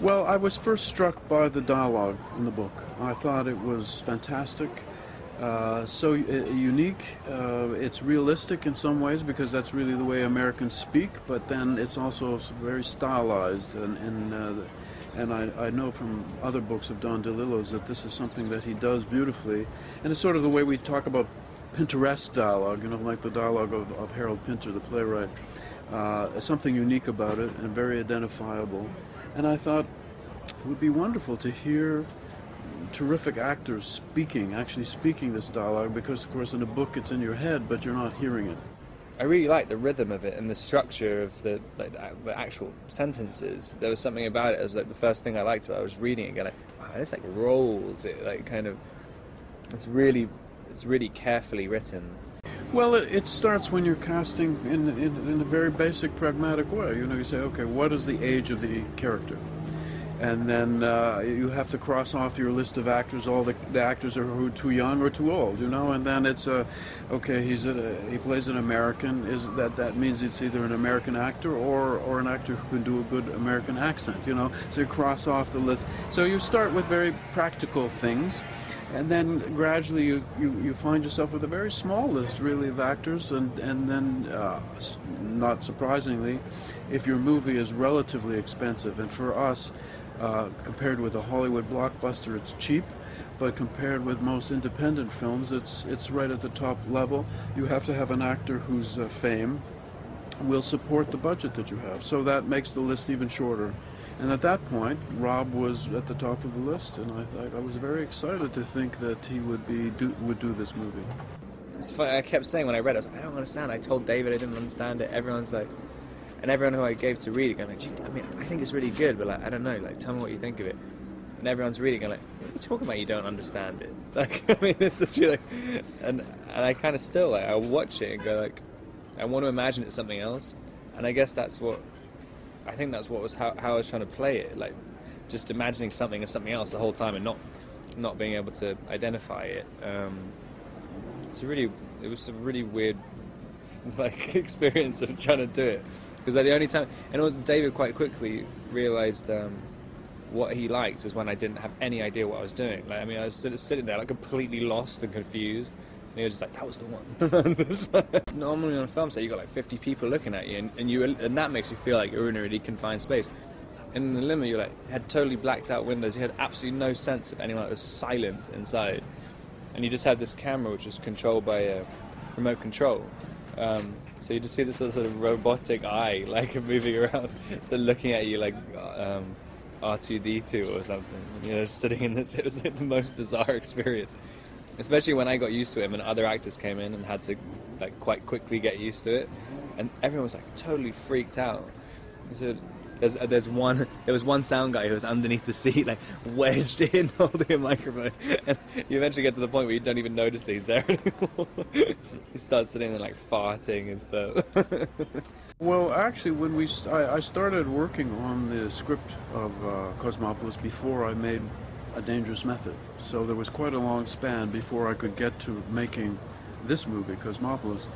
Well, I was first struck by the dialogue in the book. I thought it was fantastic, unique. It's realistic in some ways because that's really the way Americans speak, but then it's also very stylized. And I know from other books of Don DeLillo's that this is something that he does beautifully. And it's sort of the way we talk about Pinteresque dialogue, you know, like the dialogue of Harold Pinter, the playwright. Something unique about it and very identifiable. And I thought it would be wonderful to hear terrific actors actually speaking this dialogue, because of course in a book it's in your head, but you're not hearing it. I really liked the rhythm of it and the structure of the actual sentences. There was something about it. It was like the first thing I liked about it. I was reading it and going like, wow, this like rolls. It like kind of, it's really carefully written. Well, it starts when you're casting in a very basic, pragmatic way. You know, you say, okay, what is the age of the character? And then you have to cross off your list of actors, all the actors are who are too young or too old, you know, and then it's, okay, he plays an American. That means it's either an American actor or an actor who can do a good American accent, you know, so you cross off the list. So you start with very practical things. And then gradually you find yourself with a very small list, really, of actors, and then, not surprisingly, if your movie is relatively expensive, and for us, compared with a Hollywood blockbuster, it's cheap, but compared with most independent films, it's right at the top level. You have to have an actor whose fame will support the budget that you have, so that makes the list even shorter. And at that point, Rob was at the top of the list, and I was very excited to think that he would do this movie. It's funny, I kept saying when I read it, I was like, I don't understand. I told David I didn't understand it. Everyone's like, and everyone who I gave to read it, going like, I mean, I think it's really good, but like, I don't know, like, tell me what you think of it. And everyone's reading, going like, what are you talking about? You don't understand it. Like, I mean, it's literally like, and I kind of still like, I watch it and go like, I want to imagine it's something else, and I guess that's what. I think that's what was how I was trying to play it, like just imagining something as something else the whole time and not being able to identify it. It was a really weird like experience of trying to do it, because the only time, and it was David quite quickly realized what he liked was when I didn't have any idea what I was doing. Like, I mean, I was sitting there like completely lost and confused. And he was just like, that was the one. Normally on a film set, you got like 50 people looking at you, and that makes you feel like you're in a really confined space. In the limo, you had totally blacked out windows. You had absolutely no sense of anyone. It was silent inside, and you just had this camera which was controlled by a remote control. So you just see this sort of robotic eye like moving around, so looking at you like R2-D2 or something. You know, just sitting in this. It was like the most bizarre experience. Especially when I got used to it and other actors came in and had to like quite quickly get used to it, and everyone was like totally freaked out. So there was one sound guy who was underneath the seat, like wedged in, holding a microphone, and you eventually get to the point where you don't even notice that he's there anymore. You start sitting there like farting and stuff. Well, actually, when I started working on the script of Cosmopolis before I made A Dangerous Method, so there was quite a long span before I could get to making this movie, Cosmopolis.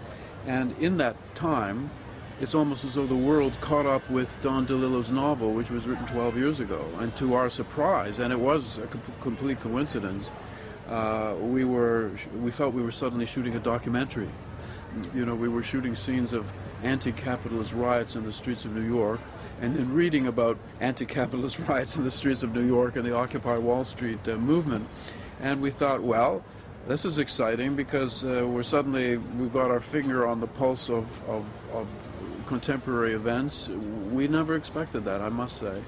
And in that time, it's almost as though the world caught up with Don DeLillo's novel, which was written 12 years ago. And to our surprise, and it was a complete coincidence, we felt we were suddenly shooting a documentary. You know, we were shooting scenes of anti-capitalist riots in the streets of New York, and then reading about anti-capitalist riots in the streets of New York and the Occupy Wall Street movement. And we thought, well, this is exciting because we've got our finger on the pulse of contemporary events. We never expected that, I must say.